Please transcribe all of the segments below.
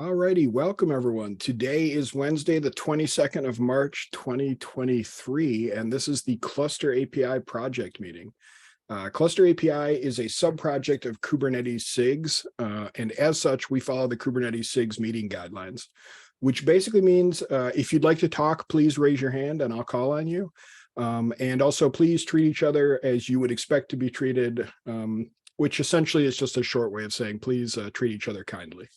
Alrighty, welcome everyone. Today is Wednesday, the 22nd of March, 2023, and this is the Cluster API project meeting. Cluster API is a sub-project of Kubernetes SIGs, and as such, we follow the Kubernetes SIGs meeting guidelines, which basically means if you'd like to talk, please raise your hand and I'll call on you. And also please treat each other as you would expect to be treated, which essentially is just a short way of saying please treat each other kindly.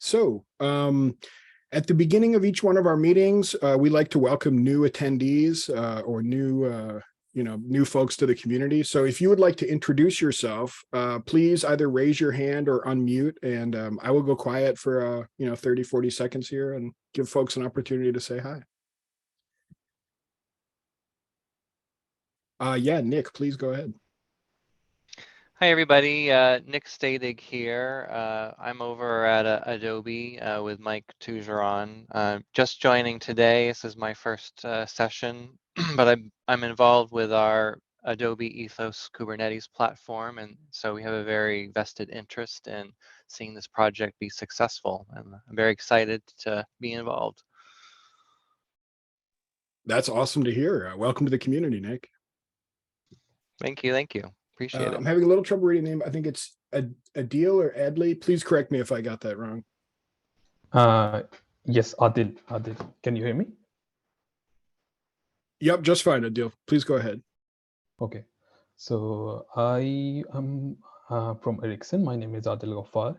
So at the beginning of each one of our meetings, we like to welcome new attendees or new folks to the community. So if you would like to introduce yourself, please either raise your hand or unmute, and I will go quiet for 30, 40 seconds here and give folks an opportunity to say hi. Yeah, Nick, please go ahead. Hi, everybody. Nick Stadig here. I'm over at Adobe with Mike Tougeron. Just joining today. This is my first session, but I'm involved with our Adobe Ethos Kubernetes platform, and so we have a very vested interest in seeing this project be successful, and I'm very excited to be involved. That's awesome to hear. Welcome to the community, Nick. Thank you. Thank you. Appreciate it. I'm having a little trouble reading the name. I think it's Adil or Adley. Please correct me if I got that wrong. Yes, Adil. Can you hear me? Yep, just fine, Adil. Please go ahead. Okay. So I am from Ericsson. My name is Adil Ghaffar.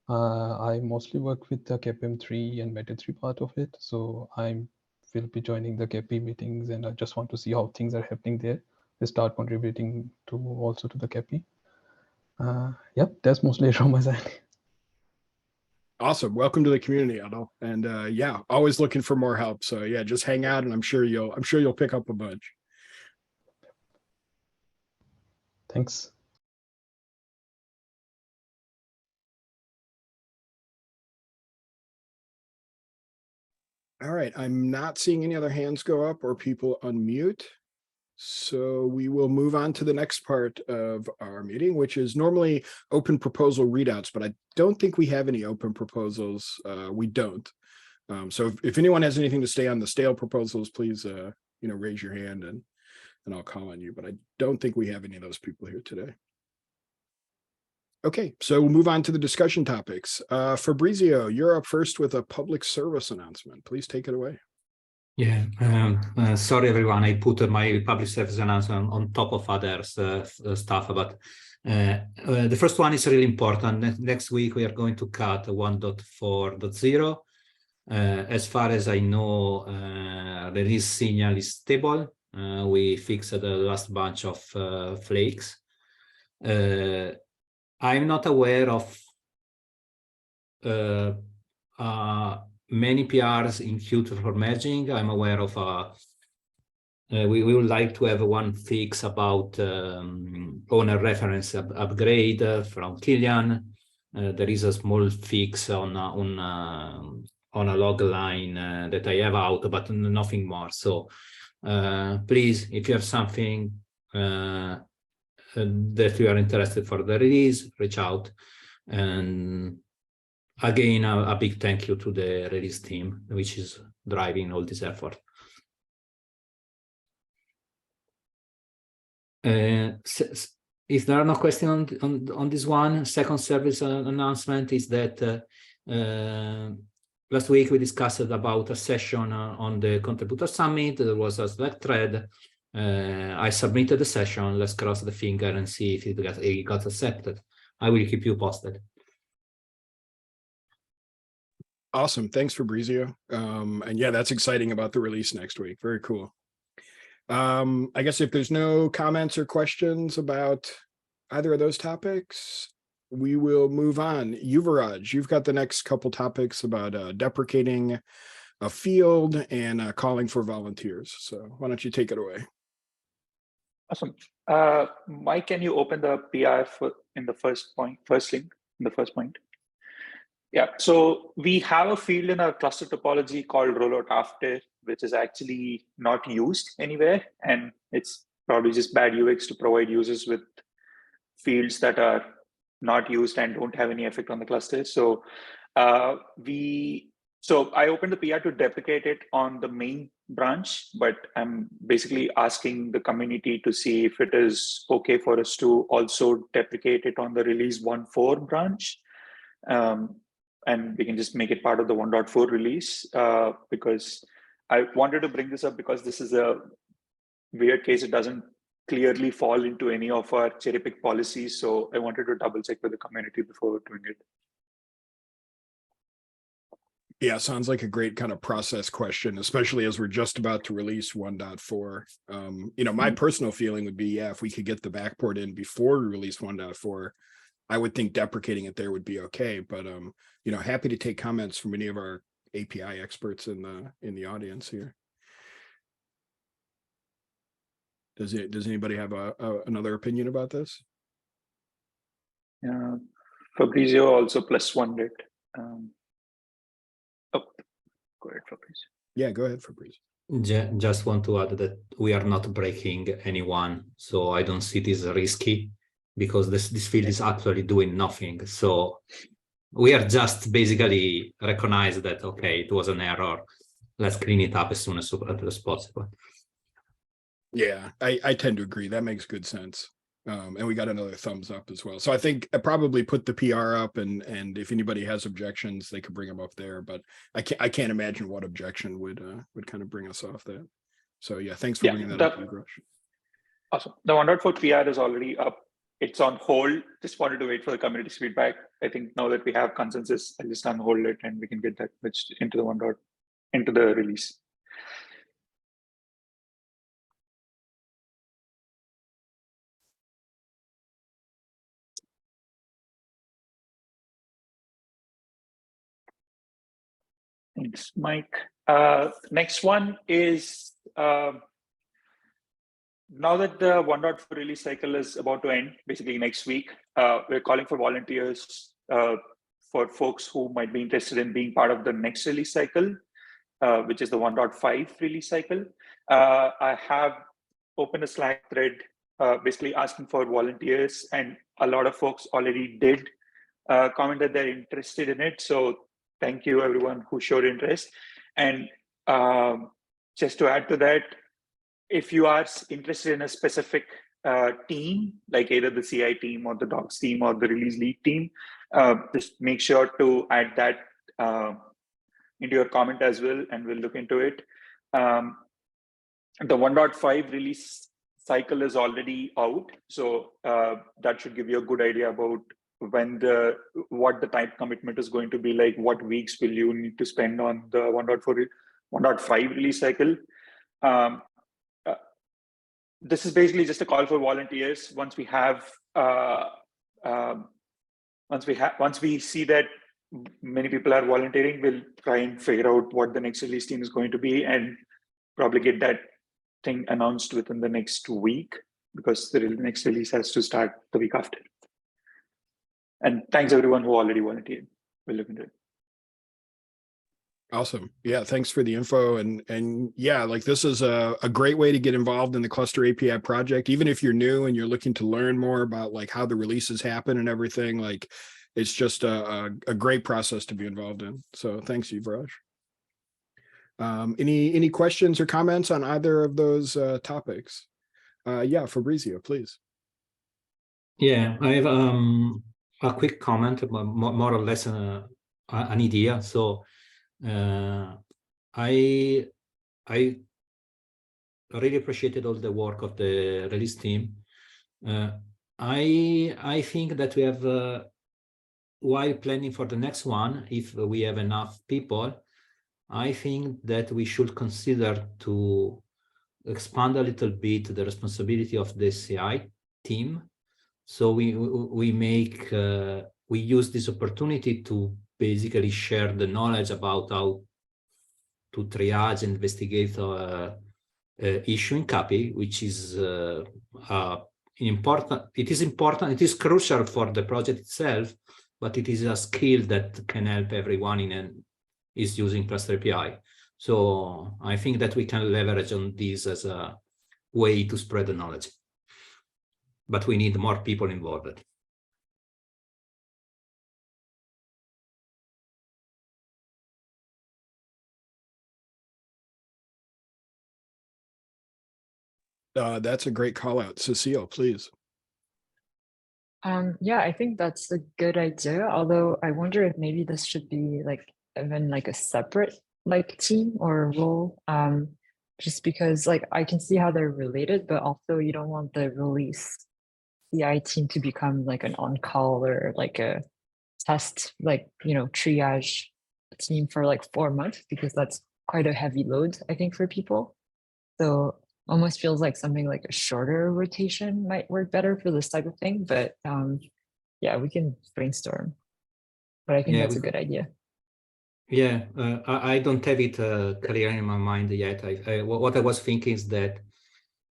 I mostly work with the KPM3 and Meta 3 part of it. So I will be joining the KP meetings, and I just want to see how things are happening there. Start contributing to also to the KP. Yep, that's mostly it from my side. Awesome. Welcome to the community, Adil. And yeah, always looking for more help. So yeah, just hang out, and I'm sure you'll pick up a bunch. Thanks. All right, I'm not seeing any other hands go up or people unmute. So we will move on to the next part of our meeting, which is normally open proposal readouts, but I don't think we have any open proposals. We don't. So if anyone has anything to say on the stale proposals, please, raise your hand and I'll call on you. But I don't think we have any of those people here today. Okay, so we'll move on to the discussion topics. Fabrizio, you're up first with a public service announcement. Please take it away. Yeah, sorry everyone, I put my public service announcement on top of other stuff, but the first one is really important. Next week we are going to cut 1.4.0. As far as I know, the release signal is stable. We fixed the last bunch of flakes. I'm not aware of many PRs in queue for merging. I'm aware of we would like to have one fix about owner reference upgrade from Kilian. There is a small fix on a log line that I have out, but nothing more. So please, if you have something that you are interested for the release, reach out. And again, a big thank you to the release team, which is driving all this effort. If there are no questions on this one, second service announcement is that last week we discussed about a session on the Contributor Summit. There was a Slack thread. I submitted the session. Let's cross the finger and see if it got accepted. I will keep you posted. Awesome. Thanks, Fabrizio. And yeah, that's exciting about the release next week. Very cool. I guess if there's no comments or questions about either of those topics, we will move on. Yuvaraj, you've got the next couple topics about deprecating a field and calling for volunteers. So why don't you take it away? Awesome. Mike, can you open the PI in the first link, in the first point? Yeah, so we have a field in our cluster topology called rollout after, which is actually not used anywhere. And it's probably just bad UX to provide users with fields that are not used and don't have any effect on the cluster. So So I opened the PR to deprecate it on the main branch, but I'm basically asking the community to see if it is okay for us to also deprecate it on the release 1.4 branch. And we can just make it part of the 1.4 release, because I wanted to bring this up because this is a weird case. It doesn't clearly fall into any of our cherry pick policies. So I wanted to double check with the community before doing it. Yeah, sounds like a great kind of process question, especially as we're just about to release 1.4. My personal feeling would be, yeah, if we could get the backport in before we release 1.4, I would think deprecating it there would be okay. But happy to take comments from any of our API experts in the audience here. Does anybody have another opinion about this? Fabrizio also +1 it. Go ahead, Fabrizio. Yeah, go ahead, Fabrizio. Just want to add that we are not breaking anyone, so I don't see this risky, because this field is actually doing nothing. So we are just basically recognize that, okay, it was an error. Let's clean it up as soon as possible. Yeah, I tend to agree. That makes good sense. And we got another thumbs up as well. So I think I probably put the PR up, and if anybody has objections, they could bring them up there. But I can't imagine what objection would kind of bring us off that. So yeah, thanks for bringing that up, Rush. Awesome. The 1.4 PR is already up. It's on hold. Just wanted to wait for the community's feedback. I think now that we have consensus, I'll just unhold it and we can get that pitched into the into the release. Thanks, Mike. Next one is, now that the 1.4 release cycle is about to end, basically next week, we're calling for volunteers, for folks who might be interested in being part of the next release cycle, which is the 1.5 release cycle. I have opened a Slack thread, basically asking for volunteers, and a lot of folks already did comment that they're interested in it. So thank you, everyone who showed interest. And just to add to that, if you are interested in a specific team, like either the CI team or the docs team or the release lead team, just make sure to add that into your comment as well, and we'll look into it. The 1.5 release cycle is already out, so that should give you a good idea about what the time commitment is going to be like, what weeks will you need to spend on the 1.5 release cycle. This is basically just a call for volunteers. Once we see that many people are volunteering, we'll try and figure out what the next release team is going to be, and probably get that thing announced within the next week, because the next release has to start the week after. And thanks everyone who already volunteered. We'll look into it. Awesome. Yeah, thanks for the info. And yeah, like this is a great way to get involved in the Cluster API project. Even if you're new and you're looking to learn more about like how the releases happen and everything, like it's just a great process to be involved in. So thanks, Yuvraj. Any questions or comments on either of those topics? Yeah, Fabrizio, please. Yeah, I have a quick comment, about more or less an idea. So I really appreciated all the work of the release team. I think that we have, while planning for the next one, if we have enough people, I think that we should consider to expand a little bit the responsibility of the CI team. So we use this opportunity to basically share the knowledge about how to triage and investigate issue in CAPI, which is important. It is important. It is crucial for the project itself, but it is a skill that can help everyone is using Cluster API. So I think that we can leverage on this as a way to spread the knowledge. But we need more people involved. That's a great call out. Cecile, please. Yeah, I think that's a good idea. Although I wonder if maybe this should be like even like a separate like team or role. Just because like I can see how they're related, but also you don't want the release CI team to become like an on-call or like a test, like, you know, triage team for like 4 months, because that's quite a heavy load, I think, for people. So almost feels like something like a shorter rotation might work better for this type of thing. But yeah, we can brainstorm. But I think Yeah, that's a good idea. Yeah, I don't have it clear in my mind yet. What I was thinking is that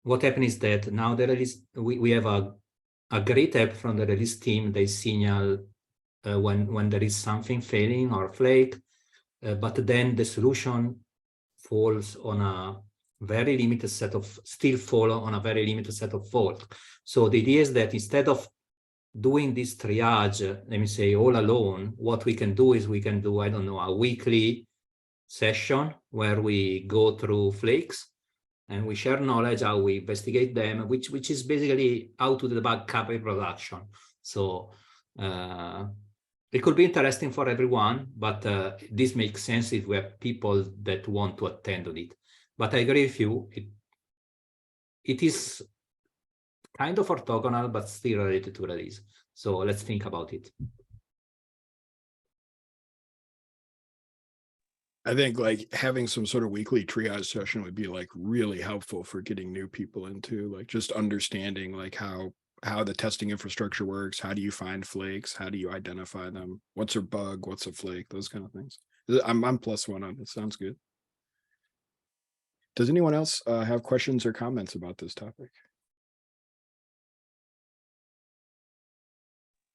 what happened is that now the release, we have a great help from the release team. They signal when there is something failing or flake, but then the solution falls on a very limited set of, still fall on a very limited set of faults. So the idea is that instead of doing this triage, let me say, all alone, what we can do is we can do, I don't know, a weekly session where we go through flakes and we share knowledge, how we investigate them, which is basically how to debug CAPA in production. So it could be interesting for everyone, but this makes sense if we have people that want to attend on it. But I agree with you, it is kind of orthogonal, but still related to release. So let's think about it. I think like having some sort of weekly triage session would be like really helpful for getting new people into like just understanding like how the testing infrastructure works. How do you find flakes? How do you identify them? What's a bug? What's a flake? Those kind of things. I'm +1 on it. Sounds good. Does anyone else have questions or comments about this topic?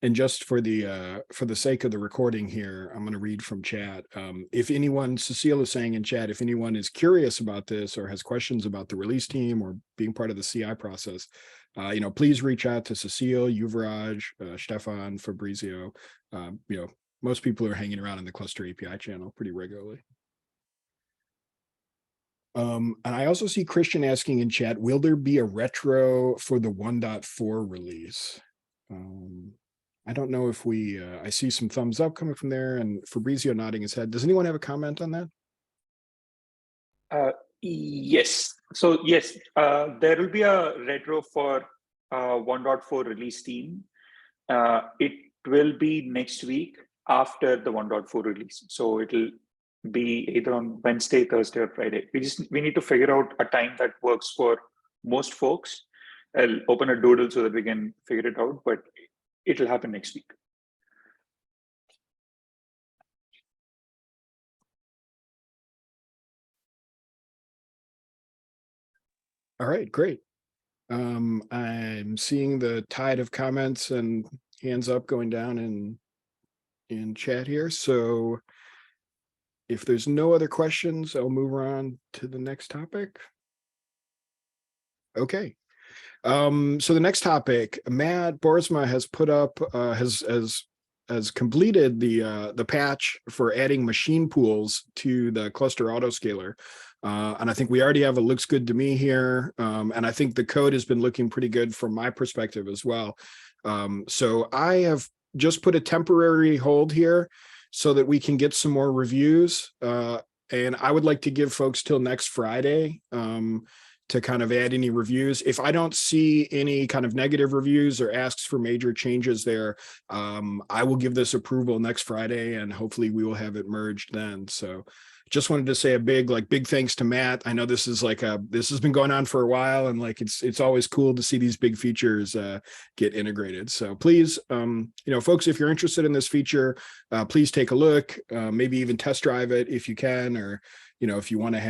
And just for the sake of the recording here, I'm going to read from chat. If anyone, Cecile is saying in chat, if anyone is curious about this or has questions about the release team or being part of the CI process, you know, please reach out to Cecile, Yuvraj, Stefan, Fabrizio. You know, most people are hanging around in the Cluster API channel pretty regularly. And I also see Christian asking in chat, will there be a retro for the 1.4 release? I don't know if we, I see some thumbs up coming from there and Fabrizio nodding his head. Does anyone have a comment on that? Yes. So yes, there will be a retro for 1.4 release team. It will be next week after the 1.4 release. So it'll be either on Wednesday, Thursday, or Friday. We need to figure out a time that works for most folks. I'll open a doodle so that we can figure it out, but it'll happen next week. All right, great. I'm seeing the tide of comments and hands up going down in chat here. So if there's no other questions, I'll move on to the next topic. Okay. So the next topic, Matt Boersma has put up, has completed the patch for adding machine pools to the cluster autoscaler. And I think we already have, it looks good to me here. And I think the code has been looking pretty good from my perspective as well. So I have just put a temporary hold here so that we can get some more reviews. And I would like to give folks till next Friday to kind of add any reviews. If I don't see any kind of negative reviews or asks for major changes there, I will give this approval next Friday and hopefully we will have it merged then. So just wanted to say a big thanks to Matt. I know this is this has been going on for a while and like it's always cool to see these big features get integrated. So please, you know, folks, if you're interested in this feature, please take a look, maybe even test drive it if you can, or, you know, if you want to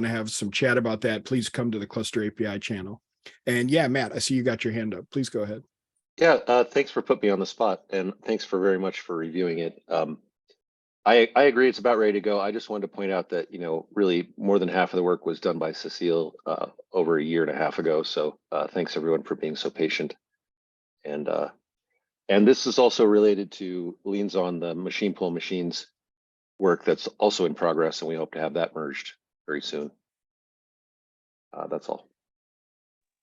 have some chat about that, please come to the Cluster API channel. And yeah, Matt, I see you got your hand up. Please go ahead. Yeah, thanks for putting me on the spot, and thanks for very much for reviewing it. I agree it's about ready to go. I just wanted to point out that, you know, really more than half of the work was done by Cecile over a year and a half ago. So thanks everyone for being so patient. And this is also related to, leans on the machine pool machines work that's also in progress, and we hope to have that merged very soon. That's all.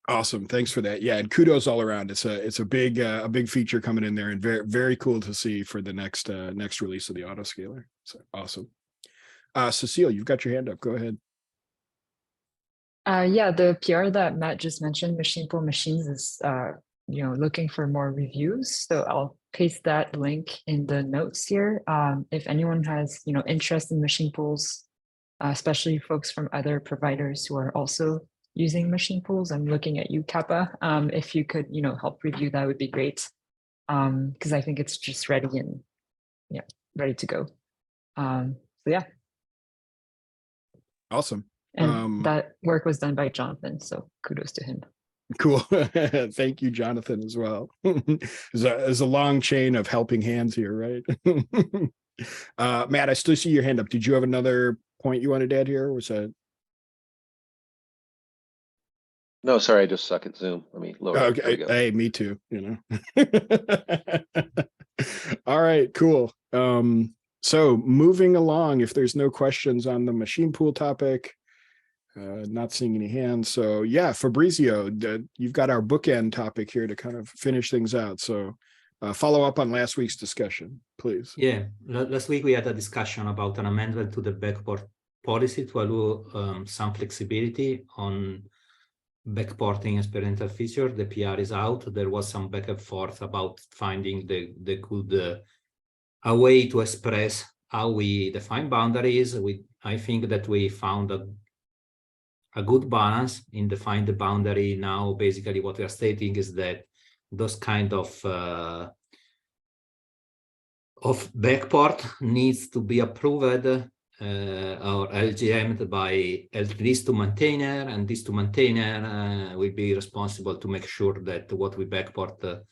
Awesome. Thanks for that. Yeah, and kudos all around. It's a big feature coming in there, and very cool to see for the next release of the autoscaler. So awesome. Cecile, you've got your hand up. Go ahead. Yeah, the PR that Matt just mentioned, Machine Pool Machines, is looking for more reviews. So I'll paste that link in the notes here. If anyone has interest in machine pools, especially folks from other providers who are also using machine pools, I'm looking at you, Kappa. If you could help review, that would be great. Because I think it's just ready and ready to go. So yeah. Awesome. And that work was done by Jonathan, so kudos to him. Cool. Thank you, Jonathan, as well. There's a long chain of helping hands here, right? Matt, I still see your hand up. Did you have another point you wanted to add here? Or was that? No, sorry, I just suck at Zoom. Let me lower. Okay. Hey, me too, All right, cool. So moving along, if there's no questions on the machine pool topic, not seeing any hands. So yeah, Fabrizio, you've got our bookend topic here to kind of finish things out. So follow up on last week's discussion, please. Yeah, last week we had a discussion about an amendment to the backport policy to allow some flexibility on backporting experimental feature. The PR is out. There was some back and forth about finding the good a way to express how we define boundaries. I think that we found a good balance in define the boundary. Now, basically what we are stating is that those kind of backport needs to be approved or LGM'd by at least two maintainer, and these two maintainer will be responsible to make sure that what we backport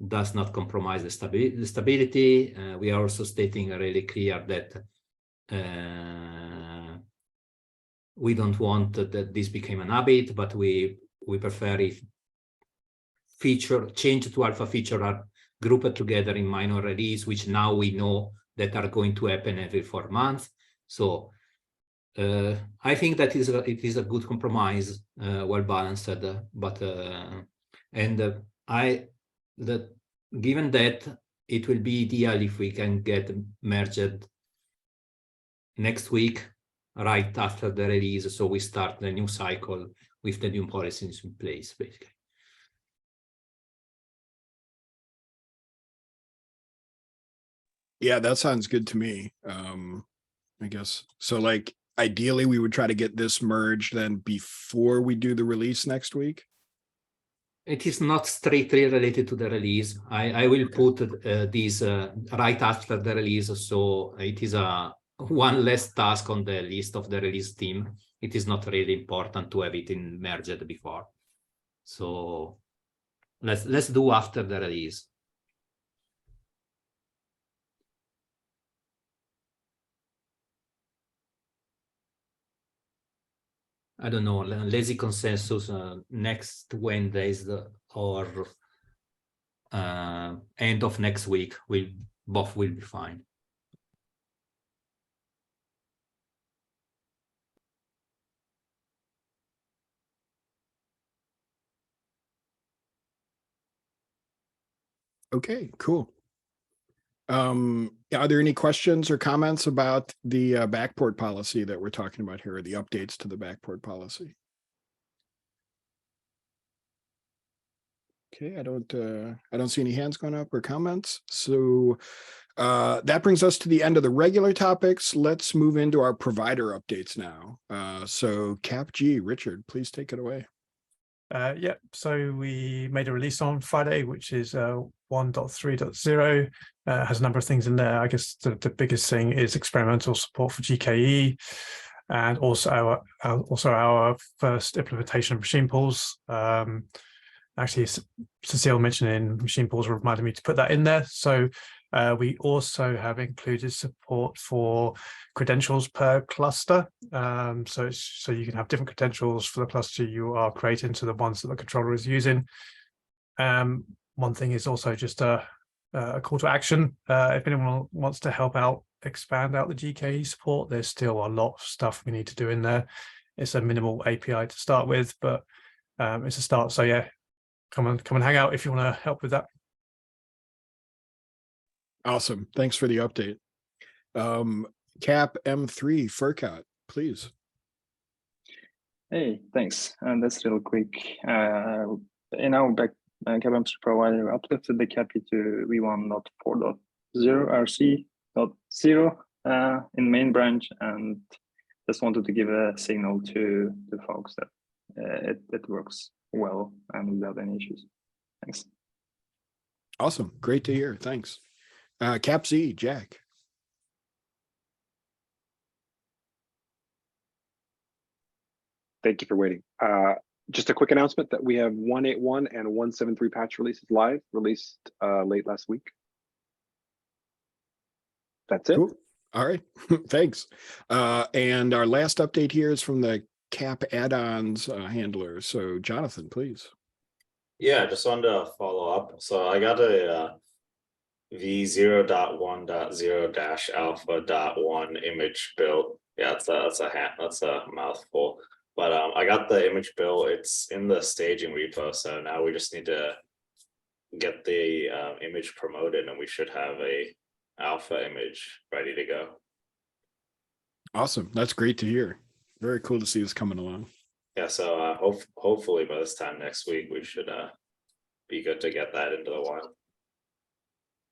does not compromise the stability. We are also stating really clear that we don't want that this became an habit, but we prefer if feature change to alpha feature are grouped together in minor release, which now we know that are going to happen every 4 months. So I think that it is a good compromise, well balanced, but given that it will be ideal if we can get merged next week, right after the release, so we start the new cycle with the new policies in place, basically. Yeah, that sounds good to me. I guess so. Like, ideally, we would try to get this merged then before we do the release next week. It is not strictly related to the release. I will put these right after the release, so it is one less task on the list of the release team. It is not really important to have it merged before. So let's do after the release. I don't know, lazy consensus next Wednesdays or end of next week, both will be fine. Okay, cool. Are there any questions or comments about the backport policy that we're talking about here, or the updates to the backport policy? Okay, I don't see any hands going up or comments. So that brings us to the end of the regular topics. Let's move into our provider updates now. So CapG, Richard, please take it away. Yeah, so we made a release on Friday, which is 1.3.0. Has a number of things in there. I guess the biggest thing is experimental support for GKE, and also our first implementation of machine pools. Actually, Cecile mentioning machine pools reminded me to put that in there. So we also have included support for credentials per cluster. So you can have different credentials for the cluster you are creating to the ones that the controller is using. One thing is also just a call to action. If anyone wants to help out, expand out the GKE support, there's still a lot of stuff we need to do in there. It's a minimal API to start with, but it's a start. So yeah, come and hang out if you want to help with that. Awesome. Thanks for the update. Cap M3 Furcat, please. Hey, thanks. That's real quick. In our back, CapM provider uplifted the CAPI to v1.4.0 RC.0 in main branch, and just wanted to give a signal to the folks that it works well and without any issues. Thanks. Awesome. Great to hear. Thanks. Cap Z, Jack. Thank you for waiting. Just a quick announcement that we have 181 and 173 patch releases live, released late last week. That's it. Cool. All right. Thanks. And our last update here is from the Cap add-ons handler. So Jonathan, please. Yeah, just wanted to follow up. So I got a v0.1.0-alpha.1 image build. Yeah, that's a mouthful. But I got the image build. It's in the staging repo. So now we just need to get the image promoted, and we should have a alpha image ready to go. Awesome. That's great to hear. Very cool to see this coming along. Yeah, so hopefully by this time next week we should be good to get that into the wild.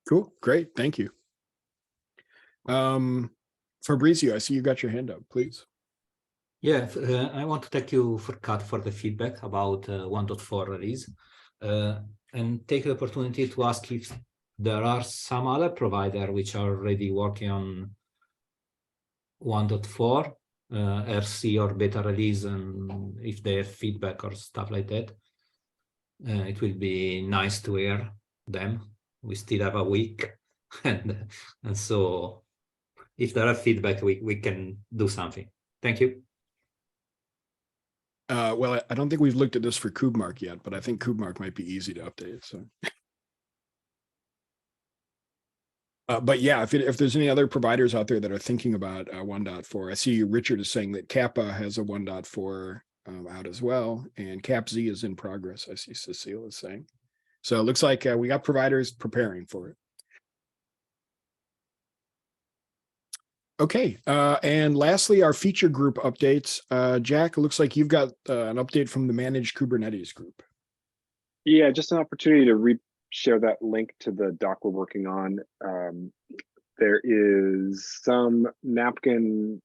Cool. Great. Thank you. Fabrizio, I see you got your hand up, please. Yeah, I want to thank you for the feedback about 1.4 release, and take the opportunity to ask if there are some other provider which are already working on 1.4 RC or beta release, and if they have feedback or stuff like that. It will be nice to hear them. We still have a week, and so if there are feedback, we can do something. Thank you. Well, I don't think we've looked at this for KubeMark yet, but I think KubeMark might be easy to update. So, but yeah, if there's any other providers out there that are thinking about 1.4, I see Richard is saying that Kappa has a 1.4 out as well, and Cap Z is in progress. I see Cecile is saying. So it looks like we got providers preparing for it. Okay, and lastly, our feature group updates. Jack, it looks like you've got an update from the Managed Kubernetes group. Yeah, just an opportunity to share that link to the doc we're working on. There is some napkin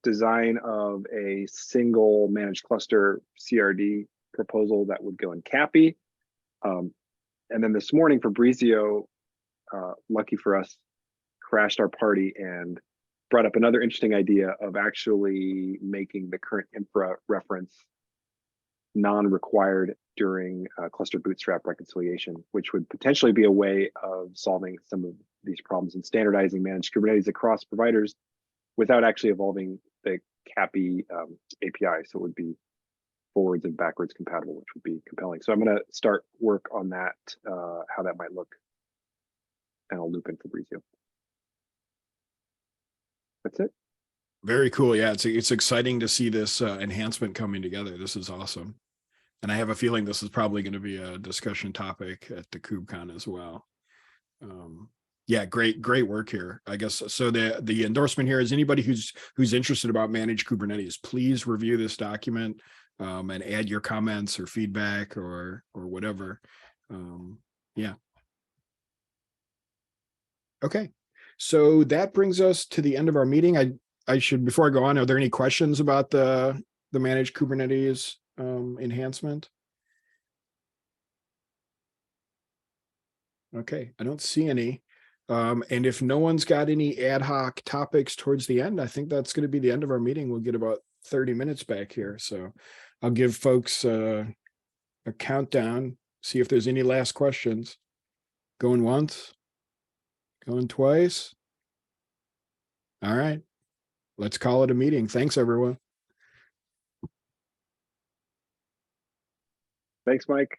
design of a single managed cluster CRD proposal that would go in CAPI. And then this morning, Fabrizio, lucky for us, crashed our party and brought up another interesting idea of actually making the current infra reference non-required during cluster bootstrap reconciliation, which would potentially be a way of solving some of these problems and standardizing managed Kubernetes across providers without actually evolving the CAPI API. So it would be forwards and backwards compatible, which would be compelling. So I'm going to start work on that, how that might look, and I'll loop in Fabrizio. That's it. Very cool. Yeah, it's exciting to see this enhancement coming together. This is awesome. And I have a feeling this is probably going to be a discussion topic at the KubeCon as well. Yeah, great work here. I guess so. The endorsement here is anybody who's interested about managed Kubernetes, please review this document and add your comments or feedback or whatever. Yeah. Okay. So that brings us to the end of our meeting. I should, before I go on, are there any questions about the managed Kubernetes enhancement? Okay, I don't see any. And if no one's got any ad hoc topics towards the end, I think that's going to be the end of our meeting. We'll get about 30 minutes back here. So I'll give folks a countdown, see if there's any last questions. Going once, going twice. All right, let's call it a meeting. Thanks, everyone. Thanks, Mike.